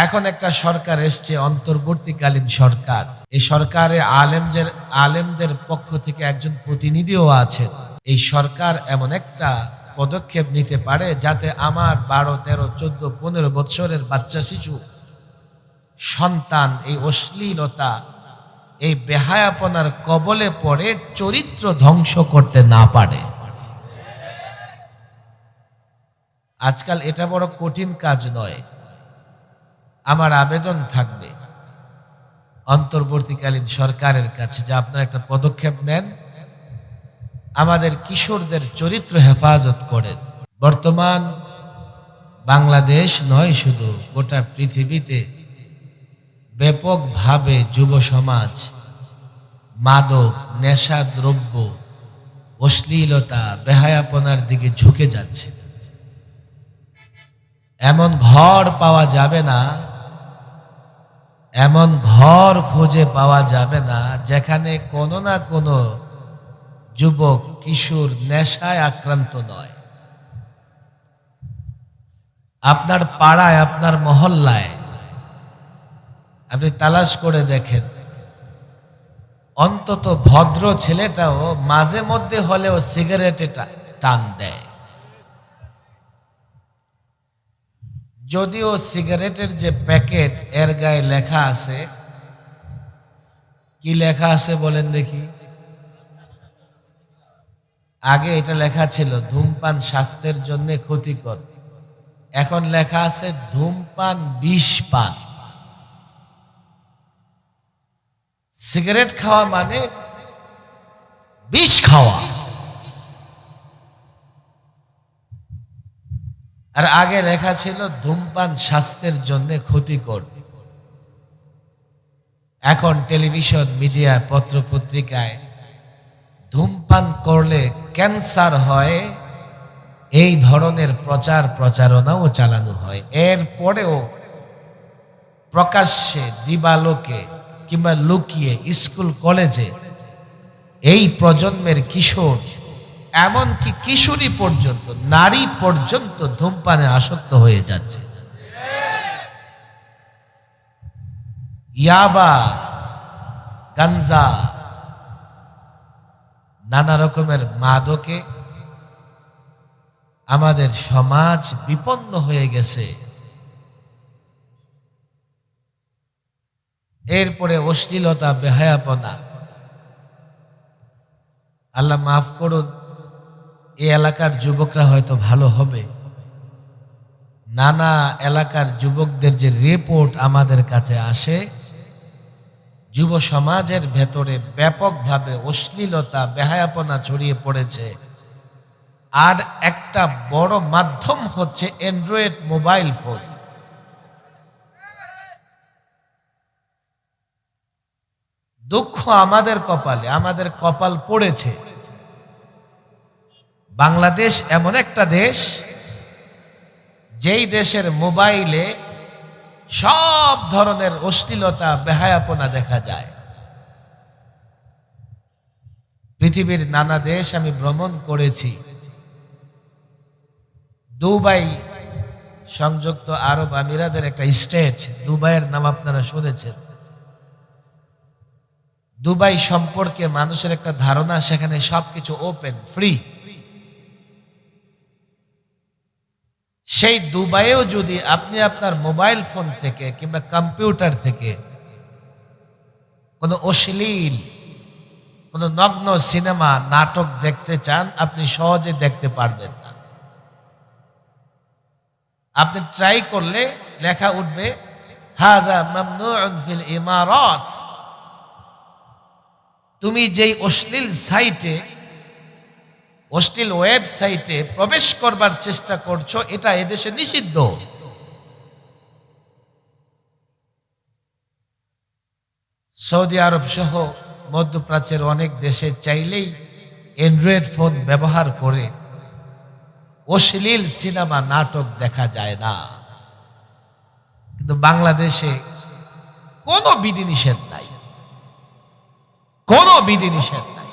এখন একটা সরকার এসছে, অন্তর্বর্তীকালীন সরকার। এই সরকারে আলেমদের পক্ষ থেকে একজন প্রতিনিধিও আছেন। এই সরকার এমন একটা পদক্ষেপ নিতে পারে যাতে আমার 12, 13, 14, 15 বৎসরের বাচ্চা শিশু সন্তান এই অশ্লীলতা, এই বেহায়াপনার কবলে পড়ে চরিত্র ধ্বংস করতে না পারে। আজকাল এটা বড় কঠিন কাজ নয়। আমার আবেদন থাকবে অন্তর্বর্তীকালীন সরকারের কাছে যে আপনারা একটা পদক্ষেপ নেন, আমাদের কিশোরদের চরিত্র হেফাজত করেন। বর্তমান বাংলাদেশ নয়, শুধু গোটা পৃথিবীতে ব্যাপকভাবে যুব সমাজ মাদক, নেশা দ্রব্য, অশ্লীলতা, বেহায়াপনার দিকে ঝুঁকে যাচ্ছে। এমন ঘর পাওয়া যাবে না, এমন ঘর খুঁজে পাওয়া যাবে না যেখানে কোনো না কোনো যুবক কিশোর নেশায় আক্রান্ত নয়। আপনার পাড়ায়, আপনার মহল্লায় আপনি তালাশ করে দেখেন, অন্তত ভদ্র ছেলেটাও মাঝে মধ্যে হলেও সিগারেটে টান দেয়। যদিও সিগারেটের যে প্যাকেট, এর গায়ে লেখা আছে, কি লেখা আছে বলেন দেখি? আগে এটা লেখা ছিল ধূমপান স্বাস্থ্যের জন্য ক্ষতিকর, এখন লেখা আছে ধূমপান বিষ পান। সিগারেট খাওয়া মানে বিষ খাওয়া। আর আগে লেখা ছিল ধূমপান স্বাস্থ্যের জন্য ক্ষতিকর। এখন টেলিভিশন, মিডিয়া, পত্র পত্রিকায় ধূমপান করলে ক্যান্সার হয়, এই ধরনের প্রচারণাও চালানো হয়। এরপরেও প্রকাশ্যে, দিবালোকে কিংবা লুকিয়ে স্কুল কলেজে এই প্রজন্মের কিশোর, এমনকি কিশোরী পর্যন্ত, নারী পর্যন্ত ধূমপানে আসক্ত হয়ে যাচ্ছে। ইয়াবা, গাঞ্জা, নানা রকমের মাদকে আমাদের সমাজ বিপন্ন হয়ে গেছে। এরপরে অশ্লীলতা, বেহায়াপনা। আল্লাহ মাফ করুন, এই এলাকার যুবকরা হয়তো ভালো হবে। নানা এলাকার যুবকদের যে রিপোর্ট আমাদের কাছে আসে, যুব সমাজের ভেতরে ব্যাপকভাবে অশ্লীলতা, বেহায়াপনা ছড়িয়ে পড়েছে। আর একটা বড় মাধ্যম হচ্ছে অ্যান্ড্রয়েড মোবাইল ফোন। দুঃখ আমাদের কপালে, আমাদের কপাল পড়েছে। বাংলাদেশ এমন একটা দেশ, যেই দেশের মোবাইলে সব ধরনের অশ্লীলতা, বেহায়াপনা দেখা যায়। পৃথিবীর নানা দেশ আমি ভ্রমণ করেছি। দুবাই, সংযুক্ত আরব আমিরাতের একটা স্টেট, দুবাইয়ের নাম আপনারা শুনেছেন। দুবাই সম্পর্কে মানুষের একটা ধারণা, সেখানে সবকিছু ওপেন, ফ্রি। সেই দুবাইয়েও যদি আপনি আপনার মোবাইল ফোন থেকে কিংবা কম্পিউটার থেকে কোনো অশ্লীল, কোনো নগ্ন সিনেমা, নাটক দেখতে চান, আপনি সহজে দেখতে পারবেন না। আপনি ট্রাই করলে লেখা উঠবে হাযা মামনুউন ফিল ইমারাত। তুমি যেই অশ্লীল সাইটে, অশ্লীল ওয়েবসাইটে প্রবেশ করবার চেষ্টা করছো, এটা এদেশে নিষিদ্ধ। সৌদি আরব সহ মধ্যপ্রাচ্যের অনেক দেশে চাইলেই অ্যান্ড্রয়েড ফোন ব্যবহার করে অশ্লীল সিনেমা, নাটক দেখা যায় না। কিন্তু বাংলাদেশে কোনো বিধিনিষেধ নাই, কোনো বিধিনিষেধ নাই।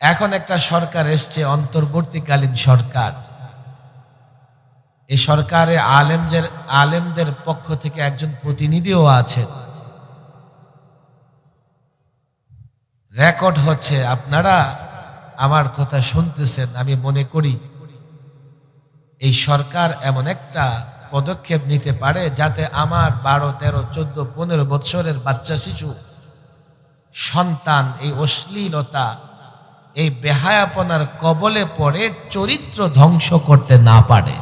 এখন একটা সরকার এসছে, অন্তর্বর্তীকালীন সরকার। এই সরকারে আলেমদের পক্ষ থেকে একজন প্রতিনিধিও আছেন। রেকর্ড হচ্ছে, আপনারা আমার কথা শুনতেছেন। আমি মনে করি এই সরকার এমন একটা পদক্ষেপ নিতে পারে যাতে আমার 12, 13, 14, 15 বৎসরের বাচ্চা শিশু সন্তান এই অশ্লীলতা, এই বেহায়াপনার কবলে পড়ে চরিত্র ধ্বংস করতে না পারে।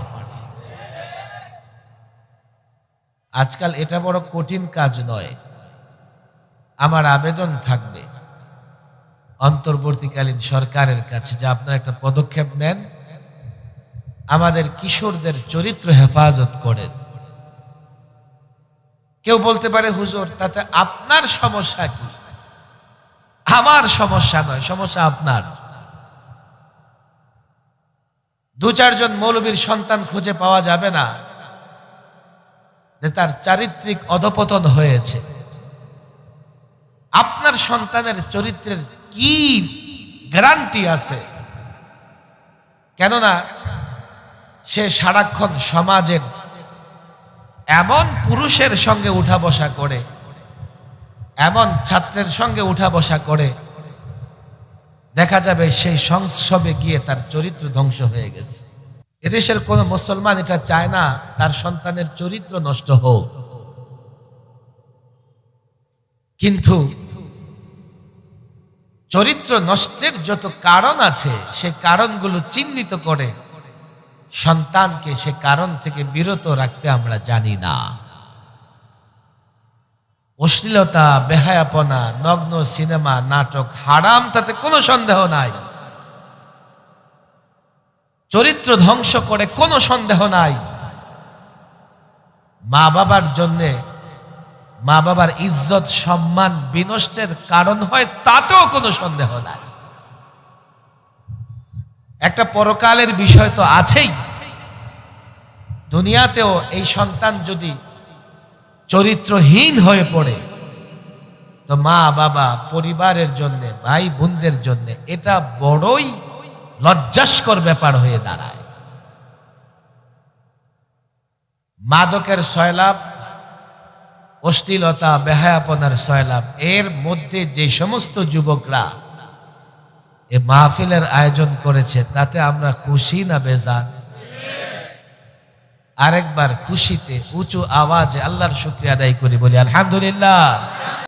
আজকাল এটা বড় কঠিন কাজ নয়। আমার আবেদন থাকবে অন্তর্বর্তীকালীন সরকারের কাছে যে আপনারা একটা পদক্ষেপ নেন, আমাদের কিশোরদের চরিত্র হেফাজত করেন। কেউ বলতে পারে, হুজুর তাতে আপনার সমস্যা কি? আমার সমস্যা নয়, সমস্যা আপনার। 2-4 জন মৌলবীর সন্তান খুঁজে পাওয়া যাবে না যে তার চারিত্রিক অধপতন হয়েছে। আপনার সন্তানের চরিত্রের কি গ্যারান্টি আছে? কেননা সে সারাক্ষণ সমাজের এমন পুরুষের সঙ্গে উঠা বসা করে, এমন ছাত্রের সঙ্গে উঠা বসা করে, দেখা যাবে সেই সংসবে গিয়ে তার চরিত্র ধ্বংস হয়ে গেছে। এদেশের কোন মুসলমান এটা চায় না তার সন্তানের চরিত্র নষ্ট হোক। কিন্তু চরিত্র নষ্টের যত কারণ আছে সে কারণগুলো চিহ্নিত করে সন্তানকে সে কারণ থেকে বিরত রাখতে আমরা জানি না। অশ্লীলতা, বেহায়াপনা, নগ্ন সিনেমা, নাটক হারাম, তাতে কোনো সন্দেহ নাই। চরিত্র ধ্বংস করে কোনো সন্দেহ নাই। মা বাবার জন্যে, মা বাবার ইজ্জত সম্মান বিনষ্টের কারণ হয়, তাতেও কোনো সন্দেহ নাই। একটা পরকালের বিষয় তো আছেই। দুনিয়াতেও এই সন্তান যদি চরিত্রহীন হয়ে পড়ে তো মা বাবা, পরিবারের জন্য, ভাই বোনদের জন্য এটা বড়ই লজ্জাস্কর ব্যাপার হয়ে দাঁড়ায়। মাদকের সয়লাভ, অশ্লীলতা, বেহায়াপনার সয়লাভ, এর মধ্যে যে সমস্ত যুবকরা এ মাহফিলের আয়োজন করেছে তাতে আমরা খুশি না বেজার? আরেকবার খুশিতে উঁচু আওয়াজে আল্লাহর শুকরিয়া আদায় করি, বলি আলহামদুলিল্লাহ।